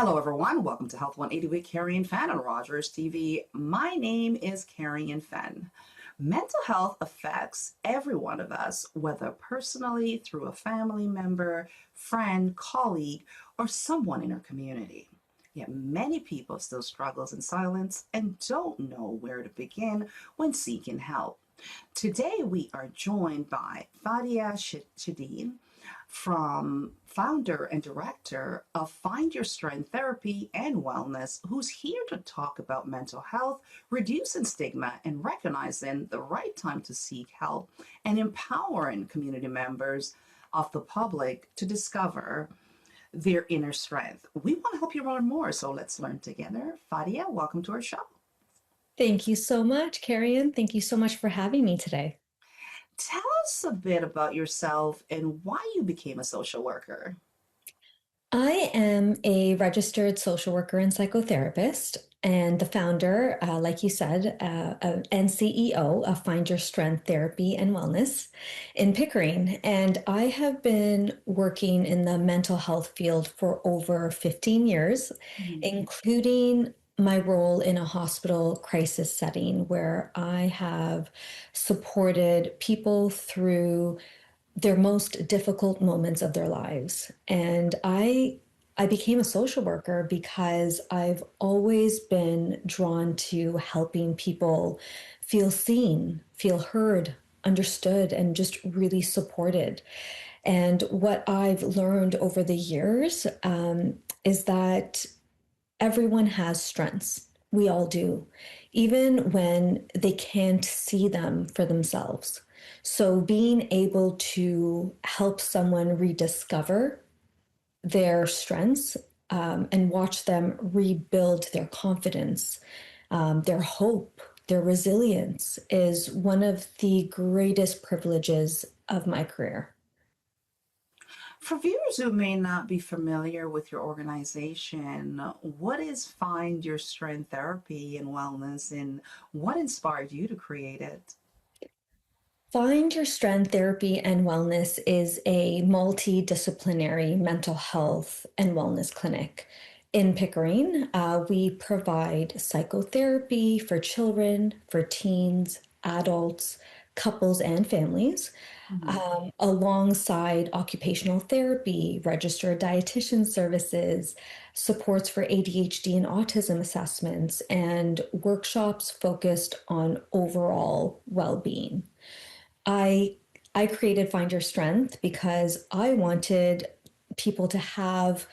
Hello, everyone. Welcome to Health 180 with Carion Fenn on Rogers TV. My name is Carion Fenn. Mental health affects every one of us, whether personally, through a family member, friend, colleague, or someone in our community. Yet many people still struggles in silence and don't know where to begin when seeking help. Today we are joined by Fadiya Shaideen, from founder and director of Find Your Strength Therapy and Wellness, who's here to talk about mental health, reducing stigma, and recognizing the right time to seek help, and empowering community members of the public to discover their inner strength. We want to help you learn more, so let's learn together. Fadia, welcome to our show. Thank you so much, Carion. Thank you so much for having me today. Tell us a bit about yourself and why you became a social worker. I am a registered social worker and psychotherapist, and the founder, like you said, and CEO of Find Your Strength Therapy and Wellness in Pickering. And I have been working in the mental health field for over 15 years, Mhm. including my role in a hospital crisis setting where I have supported people through their most difficult moments of their lives. And I became a social worker because I've always been drawn to helping people feel seen, feel heard, understood, and just really supported. And what I've learned over the years is that everyone has strengths. We all do, even when they can't see them for themselves. So, being able to help someone rediscover their strengths and watch them rebuild their confidence, their hope, their resilience is one of the greatest privileges of my career. For viewers who may not be familiar with your organization, what is Find Your Strength Therapy and Wellness, and what inspired you to create it? Find Your Strength Therapy and Wellness is a multidisciplinary mental health and wellness clinic in Pickering. We provide psychotherapy for children, for teens, adults, couples, and families, Mhm. alongside occupational therapy, registered dietitian services, supports for ADHD and autism assessments, and workshops focused on overall well being. I I created Find Your Strength because I wanted people to have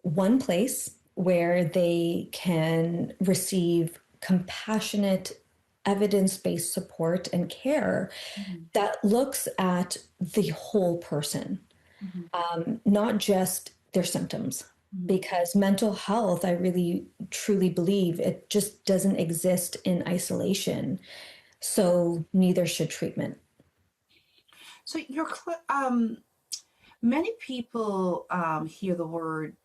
one place where they can receive compassionate, evidence-based support and care Mhm. that looks at the whole person, Mhm. not just their symptoms. Mhm. Because mental health, I really truly believe it just doesn't exist in isolation. So neither should treatment. So many people hear the word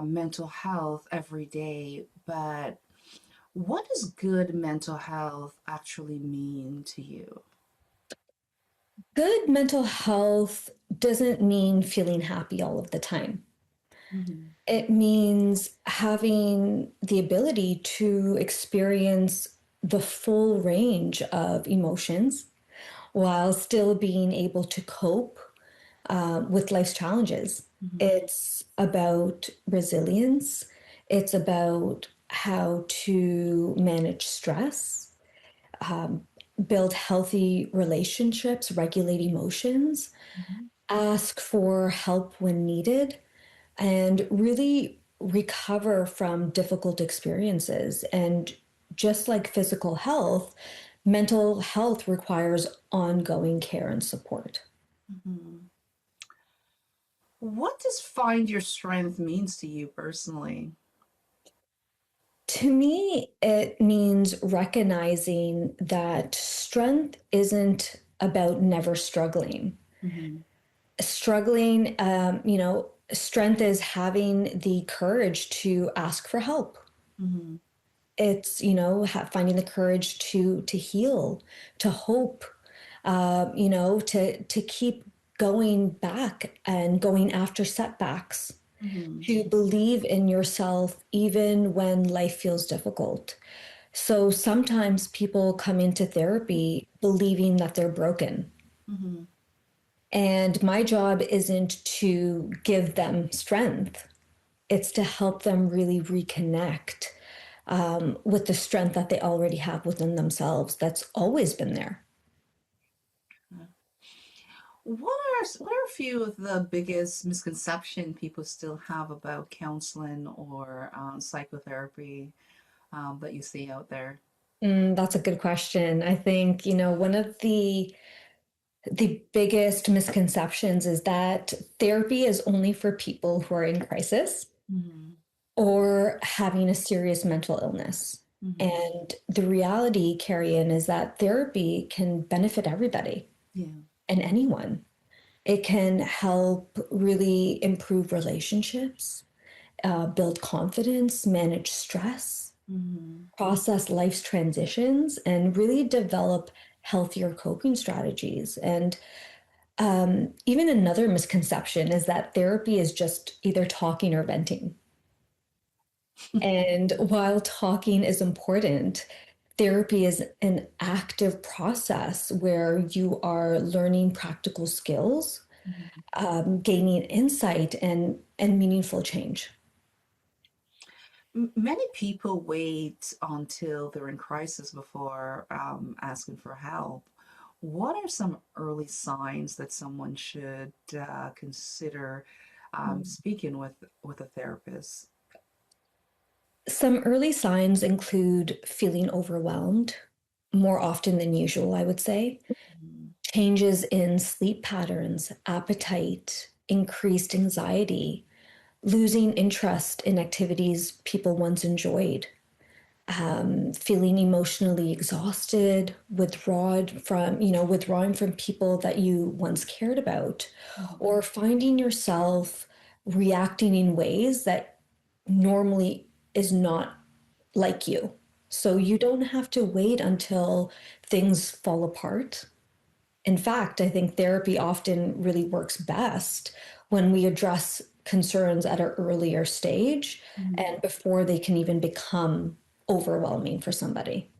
mental health every day, but what does good mental health actually mean to you? Good mental health doesn't mean feeling happy all of the time. Mhm. It means having the ability to experience the full range of emotions while still being able to cope with life's challenges. Mhm. It's about resilience, it's about how to manage stress, um, build healthy relationships, regulate emotions, Mhm. ask for help when needed, and really recover from difficult experiences. And just like physical health, mental health requires ongoing care and support. Mhm. What does find your strength means to you personally? To me, it means recognizing that strength isn't about never struggling. Mhm. Strength is having the courage to ask for help. Mhm. It's, finding the courage to heal, to hope, to keep going back and going after setbacks. Mm-hmm. to believe in yourself even when life feels difficult. So sometimes people come into therapy believing that they're broken. Mm-hmm. And my job isn't to give them strength, it's to help them really reconnect with the strength that they already have within themselves that's always been there. What are a few of the biggest misconception people still have about counseling or psychotherapy that you see out there? That's a good question. I think, one of the biggest misconceptions is that therapy is only for people who are in crisis Mm-hmm. or having a serious mental illness. Mm-hmm. And the reality, Carrion, is that therapy can benefit everybody Yeah. and anyone. It can help really improve relationships, build confidence, manage stress, Mm-hmm. process life's transitions, and really develop healthier coping strategies. And even another misconception is that therapy is just either talking or venting. And while talking is important, therapy is an active process where you are learning practical skills, Mhm. gaining insight, and meaningful change. Many people wait until they're in crisis before asking for help. What are some early signs that someone should consider speaking with a therapist? Some early signs include feeling overwhelmed more often than usual, I would say, Mhm. changes in sleep patterns, appetite, increased anxiety, losing interest in activities people once enjoyed, feeling emotionally exhausted, withdrawing from people that you once cared about, Mhm. or finding yourself reacting in ways that normally is not like you. So you don't have to wait until things fall apart. In fact, I think therapy often really works best when we address concerns at an earlier stage Mhm. and before they can even become overwhelming for somebody.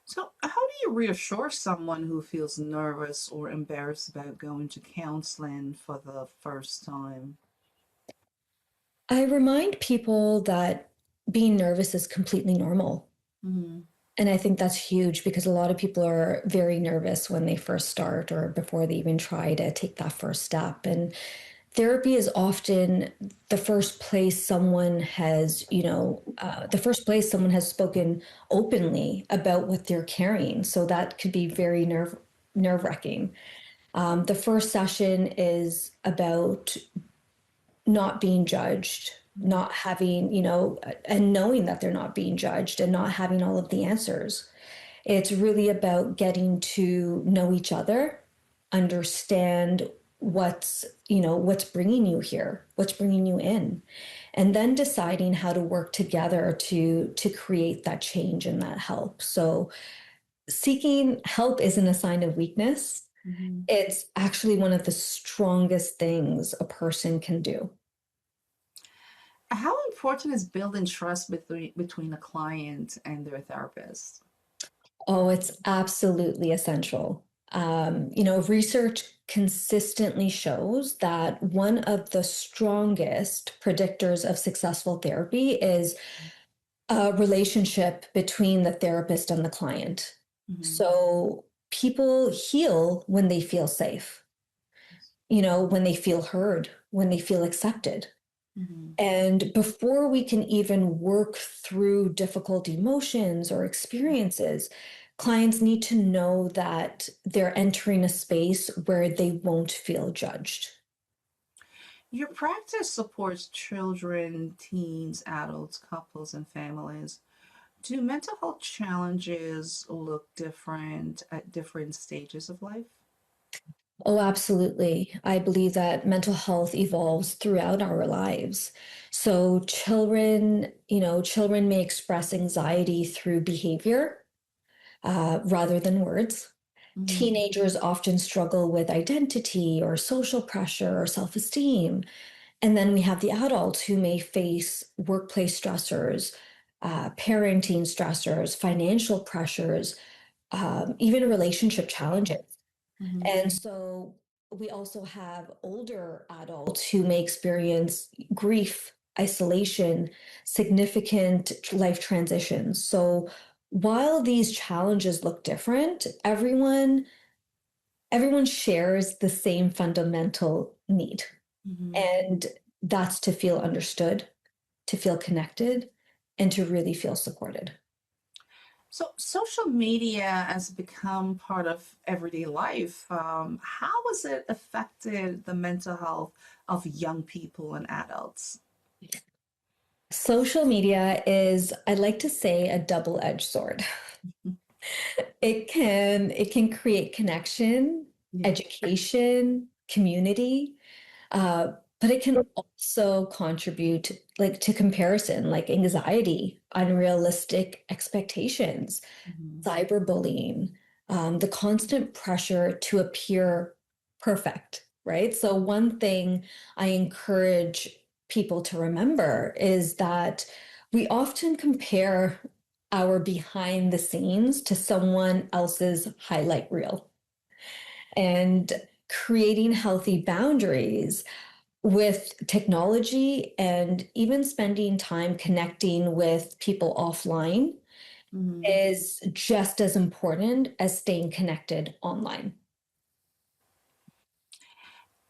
So, how do you reassure someone who feels nervous or embarrassed about going to counseling for the first time? I remind people that being nervous is completely normal. Mhm. And I think that's huge because a lot of people are very nervous when they first start or before they even try to take that first step. And therapy is often the first place someone has spoken openly about what they're carrying. So that could be very nerve wracking. The first session is about not being judged, Mhm. not having, and knowing that they're not being judged and not having all of the answers. It's really about getting to know each other, understand what's bringing you here, what's bringing you in, and then deciding how to work together to create that change and that help. So seeking help isn't a sign of weakness. Mhm. It's actually one of the strongest things a person can do. How important is building trust between a client and their therapist? Oh, it's absolutely essential. Research consistently shows that one of the strongest predictors of successful therapy is a relationship between the therapist and the client. Mhm. So people heal when they feel safe, when they feel heard, when they feel accepted. Mhm. And before we can even work through difficult emotions or experiences, clients need to know that they're entering a space where they won't feel judged. Your practice supports children, teens, adults, couples, and families. Do mental health challenges look different at different stages of life? Oh, absolutely. I believe that mental health evolves throughout our lives. So children may express anxiety through behavior rather than words. Hmm. Teenagers often struggle with identity or social pressure or self esteem. And then we have the adults who may face workplace stressors, parenting stressors, financial pressures, even relationship challenges. Mhm. And so we also have older adults who may experience grief, isolation, significant life transitions. So while these challenges look different, everyone shares the same fundamental need. Mhm. And that's to feel understood, to feel connected, and to really feel supported. So, social media has become part of everyday life. How has it affected the mental health of young people and adults? Social media is, I like to say, a double-edged sword. It can create connection, Yeah. education, community, uh, but it can also contribute like to comparison, like anxiety, unrealistic expectations, Mhm. cyberbullying, the constant pressure to appear perfect, right? So one thing I encourage people to remember is that we often compare our behind the scenes to someone else's highlight reel, and creating healthy boundaries with technology and even spending time connecting with people offline Mhm. is just as important as staying connected online.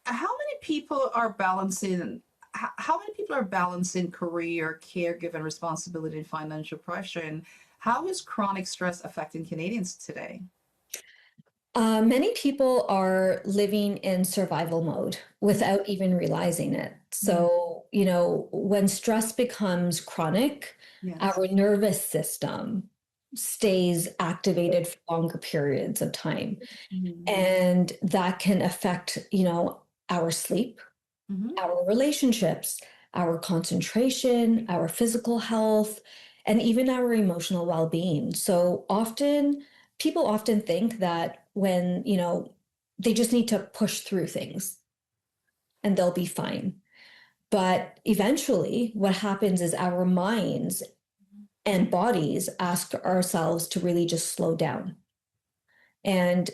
How many people are balancing? How many people are balancing career, caregiving responsibility, and financial pressure? And how is chronic stress affecting Canadians today? Many people are living in survival mode without even realizing it. Mhm. So, when stress becomes chronic, Yes. our nervous system stays activated for longer periods of time. Mhm. And that can affect, our sleep, Mhm. our relationships, our concentration, our physical health, and even our emotional well being. So people often think that when, they just need to push through things and they'll be fine. But eventually, what happens is our minds and bodies ask ourselves to really just slow down. And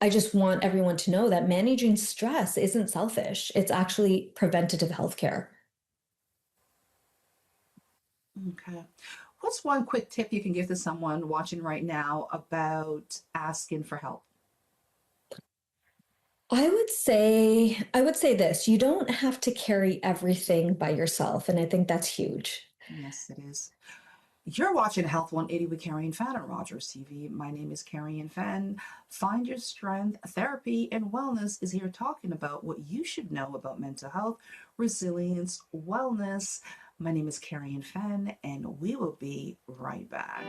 I just want everyone to know that managing stress isn't selfish, it's actually preventative healthcare. Okay. What's one quick tip you can give to someone watching right now about asking for help? I would say this, you don't have to carry everything by yourself, and I think that's huge. Yes, it is. You're watching Health 180 with Carion Fenn on Rogers TV. My name is Carion Fenn. Find Your Strength Therapy and Wellness is here talking about what you should know about mental health, resilience, wellness. My name is Carion Fenn, and we will be right back.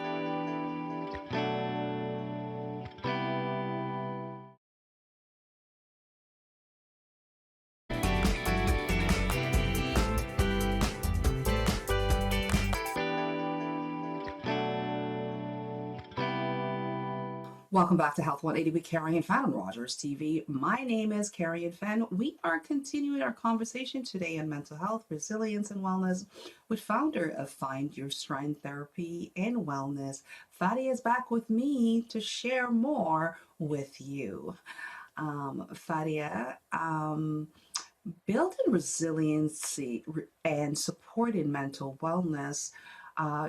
Welcome back to Health 180 with Carrie and Fenn on Rogers TV. My name is Carrie and Fenn. We are continuing our conversation today on mental health, resilience, and wellness with founder of Find Your Strength Therapy and Wellness. Fadiya is back with me to share more with you. Fadiya, building resiliency and supporting mental wellness.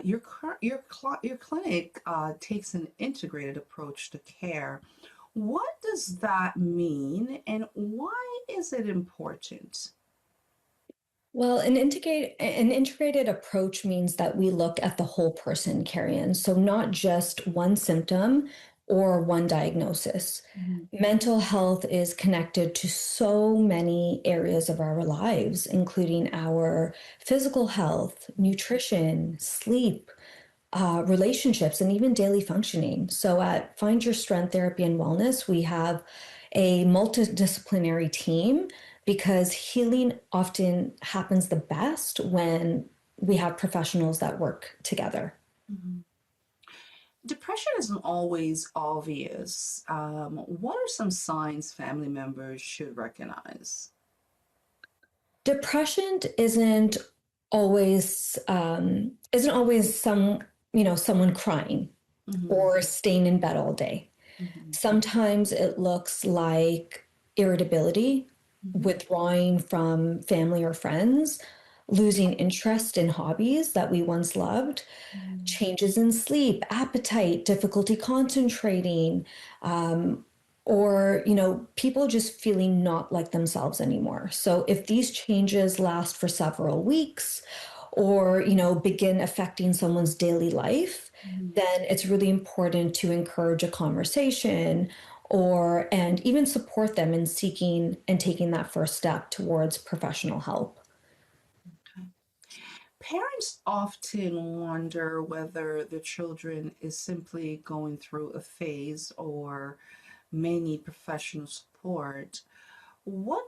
Your clinic takes an integrated approach to care. What does that mean, and why is it important? Well, an integrated approach means that we look at the whole person, Carrion. So not just one symptom or one diagnosis. Mhm. Mental health is connected to so many areas of our lives, including our physical health, nutrition, sleep, relationships, and even daily functioning. So at Find Your Strength Therapy and Wellness, we have a multidisciplinary team because healing often happens the best when we have professionals that work together. Mhm. Depression isn't always obvious. What are some signs family members should recognize? Depression isn't always someone crying Mm-hmm. or staying in bed all day. Mm-hmm. Sometimes it looks like irritability, Mm-hmm. withdrawing from family or friends, losing interest in hobbies that we once loved, Mm-hmm. changes in sleep, appetite, difficulty concentrating, um, or people just feeling not like themselves anymore. So if these changes last for several weeks or begin affecting someone's daily life, Mm-hmm. then it's really important to encourage a conversation or and even support them in seeking and taking that first step towards professional help. Okay. Parents often wonder whether the children is simply going through a phase or may need professional support. What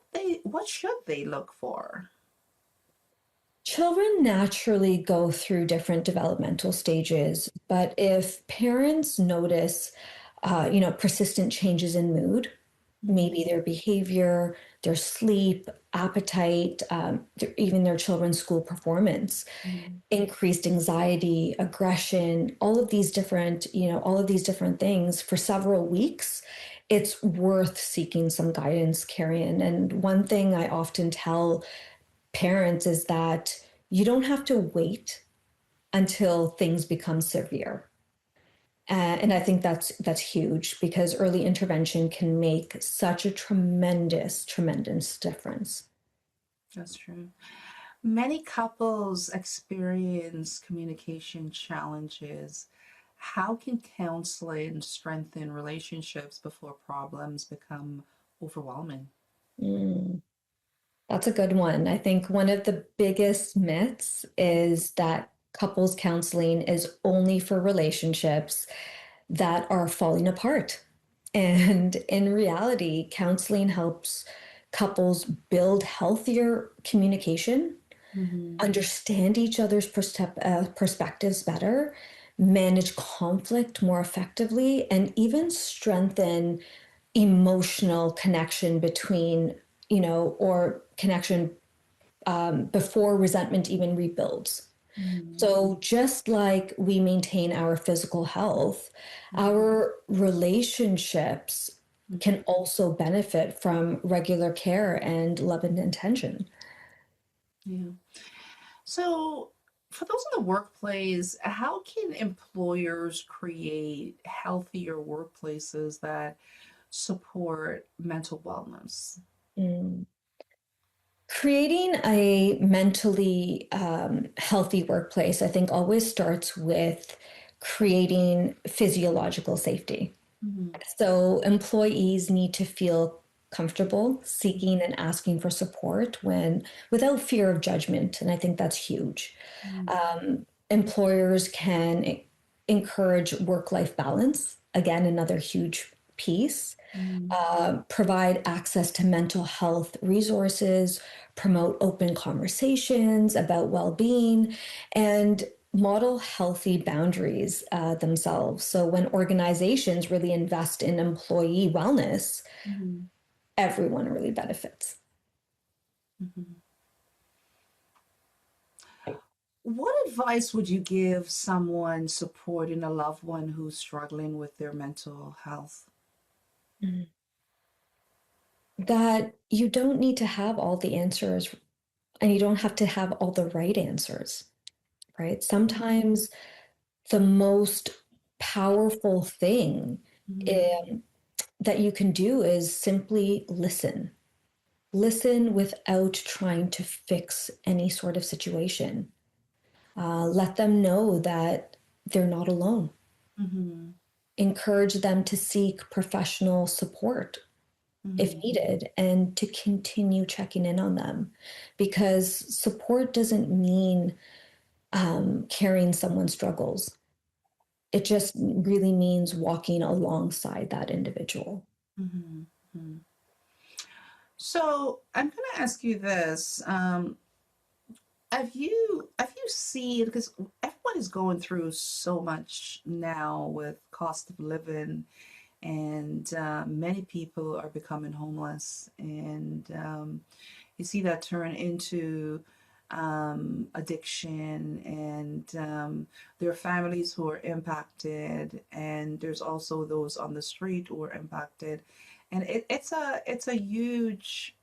should they look for? Children naturally go through different developmental stages, but if parents notice, persistent changes in mood, Mm-hmm. maybe their behavior, their sleep, appetite, even their children's school performance, Mm-hmm. increased anxiety, aggression, all of these different things for several weeks, it's worth seeking some guidance, Carrion. And one thing I often tell parents is that you don't have to wait until things become severe. And I think that's huge because early intervention can make such a tremendous, tremendous difference. That's true. Many couples experience communication challenges. How can counseling strengthen relationships before problems become overwhelming? Mm, that's a good one. I think one of the biggest myths is that couples counseling is only for relationships that are falling apart. And in reality, counseling helps couples build healthier communication, Mm-hmm. understand each other's perspectives better, manage conflict more effectively, and even strengthen emotional connection or connection before resentment even rebuilds. Mm-hmm. So, just like we maintain our physical health, Mm-hmm. our relationships can also benefit from regular care and love and attention. Yeah. So, for those in the workplace, how can employers create healthier workplaces that support mental wellness? Mm. Creating a mentally healthy workplace, I think, always starts with creating physiological safety. Mm-hmm. So employees need to feel comfortable seeking and asking for support when without fear of judgment. And I think that's huge. Employers can encourage work-life balance. Again, another huge piece. Mm-hmm. Provide access to mental health resources, promote open conversations about well-being, and model healthy boundaries themselves. So when organizations really invest in employee wellness, Mm-hmm. everyone really benefits. Mm-hmm. What advice would you give someone supporting a loved one who's struggling with their mental health? Mhm. That you don't need to have all the answers and you don't have to have all the right answers, right? Sometimes the most powerful thing Mm-hmm. that you can do is simply listen. Listen without trying to fix any sort of situation. Let them know that they're not alone. Mm-hmm. Encourage them to seek professional support if Mm-hmm. needed and to continue checking in on them because support doesn't mean carrying someone's struggles. It just really means walking alongside that individual. Mm-hmm. So I'm going to ask you this: have you seen, because everyone is going through so much now with cost of living, and many people are becoming homeless, and you see that turn into addiction, and there are families who are impacted, and there's also those on the street who are impacted, and it's a huge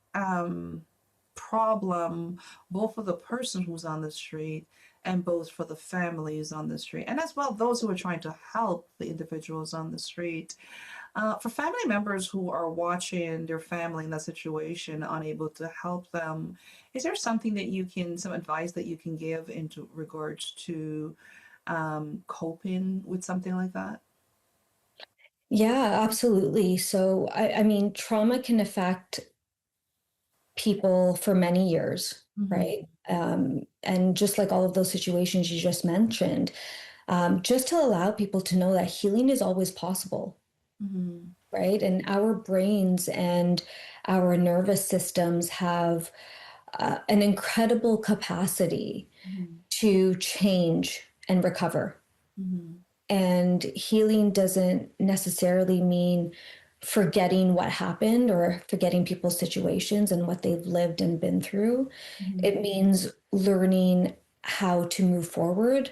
problem, both for the person who's on the street and both for the families on the street, and as well those who are trying to help the individuals on the street. For family members who are watching their family in that situation, unable to help them, is there something that you can, some advice that you can give into regards to coping with something like that? Yeah, absolutely. So, I mean, trauma can affect people for many years, Mm-hmm. right? And just like all of those situations you just mentioned, just to allow people to know that healing is always possible, Mm-hmm. right? And our brains and our nervous systems have an incredible capacity Mm-hmm. to change and recover. Mm-hmm. And healing doesn't necessarily mean forgetting what happened or forgetting people's situations and what they've lived and been through. Mm-hmm. It means learning how to move forward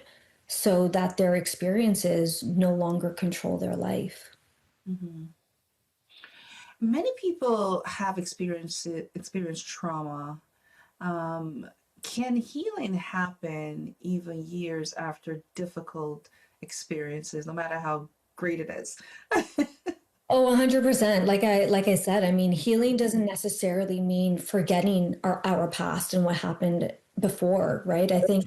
so that their experiences no longer control their life. Mm-hmm. Many people have experienced trauma. Um, can healing happen even years after difficult experiences, no matter how great it is? Oh, 100%. Like I said, I mean, healing doesn't necessarily mean forgetting our past and what happened before, right? I think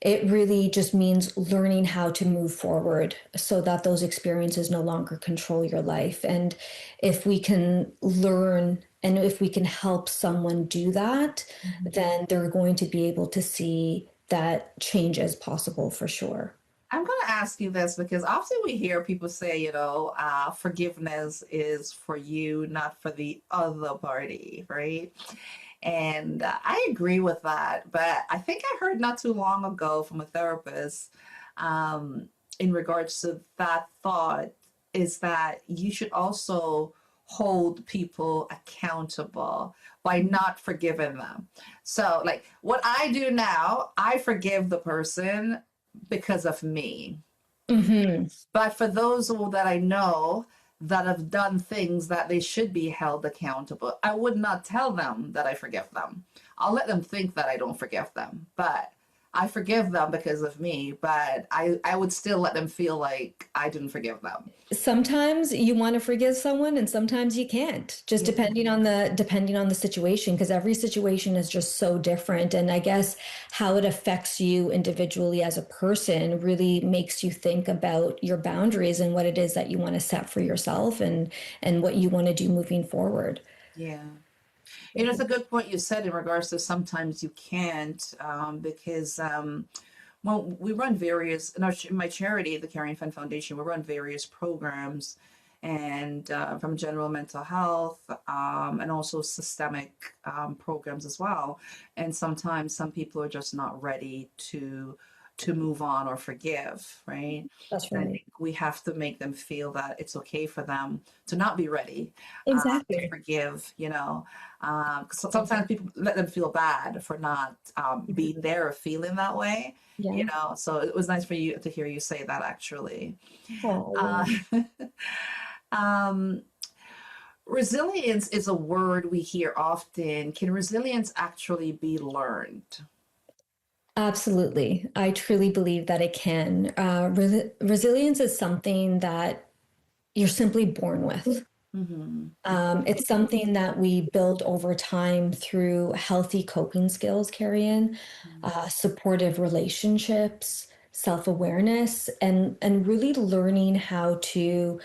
it really just means learning how to move forward so that those experiences no longer control your life. And if we can learn and if we can help someone do that, Mhm. then they're going to be able to see that change is possible for sure. I'm going to ask you this because often we hear people say, forgiveness is for you, not for the other party, right? And I agree with that. But I think I heard not too long ago from a therapist um, in regards to that thought is that you should also hold people accountable by not forgiving them. So, like what I do now, I forgive the person because of me. Hmm. But for those that I know that have done things that they should be held accountable, I would not tell them that I forgive them. I'll let them think that I don't forgive them, but I forgive them because of me, but I would still let them feel like I didn't forgive them. Sometimes you want to forgive someone and sometimes you can't, just Yeah. depending on the situation, because every situation is just so different. And I guess how it affects you individually as a person really makes you think about your boundaries and what it is that you want to set for yourself and what you want to do moving forward. Yeah. It's a good point you said in regards to sometimes you can't because well, we run various in my charity, the Carion Fenn Foundation. We run various programs, and from general mental health and also systemic programs as well. And sometimes some people are just not ready to move on or forgive, right? That's And I right. think we have to make them feel that it's okay for them to not be ready to Exactly. forgive, so sometimes people let them feel bad for not being there or feeling that way, Yeah. so it was nice for you to hear you say that actually. Oh, uh, yeah. um, resilience is a word we hear often. Can resilience actually be learned? Absolutely. I truly believe that it can. Resilience is something that you're simply born with. Mm-hmm. It's something that we build over time through healthy coping skills, Carrion, supportive relationships, self-awareness, and really learning how to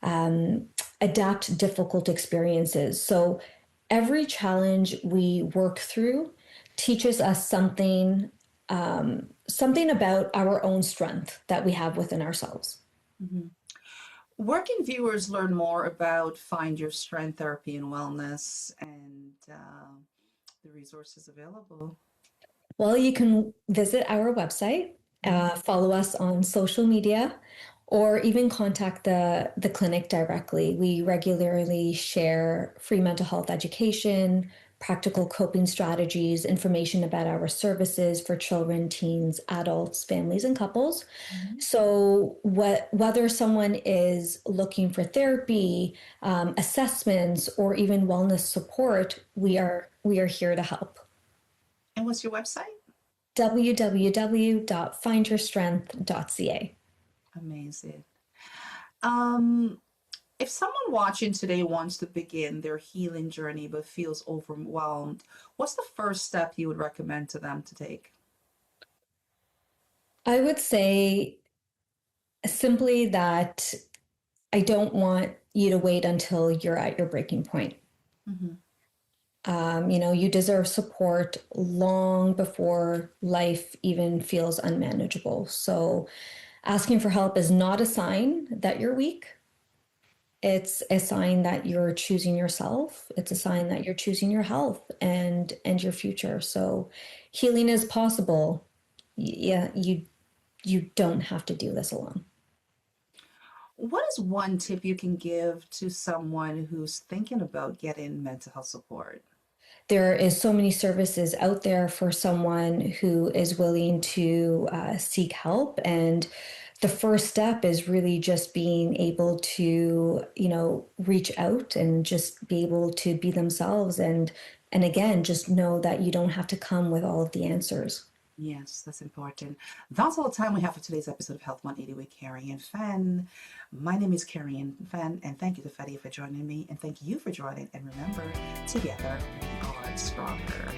um, adapt difficult experiences. So every challenge we work through teaches us something about our own strength that we have within ourselves. Mm-hmm. Where can viewers learn more about Find Your Strength Therapy and Wellness and the resources available? Well, you can visit our website, Mhm. follow us on social media, or even contact the clinic directly. We regularly share free mental health education, practical coping strategies, information about our services for children, teens, adults, families, and couples. Mhm. So, whether someone is looking for therapy, assessments, or even wellness support, we are here to help. And what's your website? www.findyourstrength.ca. Amazing. Um, if someone watching today wants to begin their healing journey but feels overwhelmed, what's the first step you would recommend to them to take? I would say simply that I don't want you to wait until you're at your breaking point. Hmm. You deserve support long before life even feels unmanageable. So, asking for help is not a sign that you're weak. It's a sign that you're choosing yourself. It's a sign that you're choosing your health and your future. So, healing is possible. Yeah, you don't have to do this alone. What is one tip you can give to someone who's thinking about getting mental health support? There is so many services out there for someone who is willing to seek help, and the first step is really just being able to reach out and just be able to be themselves, and again just know that you don't have to come with all of the answers. Yes, that's important. That's all the time we have for today's episode of Health 180 with Carion Fenn. My name is Carion Fenn, and thank you to Fadiya for joining me, and thank you for joining. And remember, together we are stronger.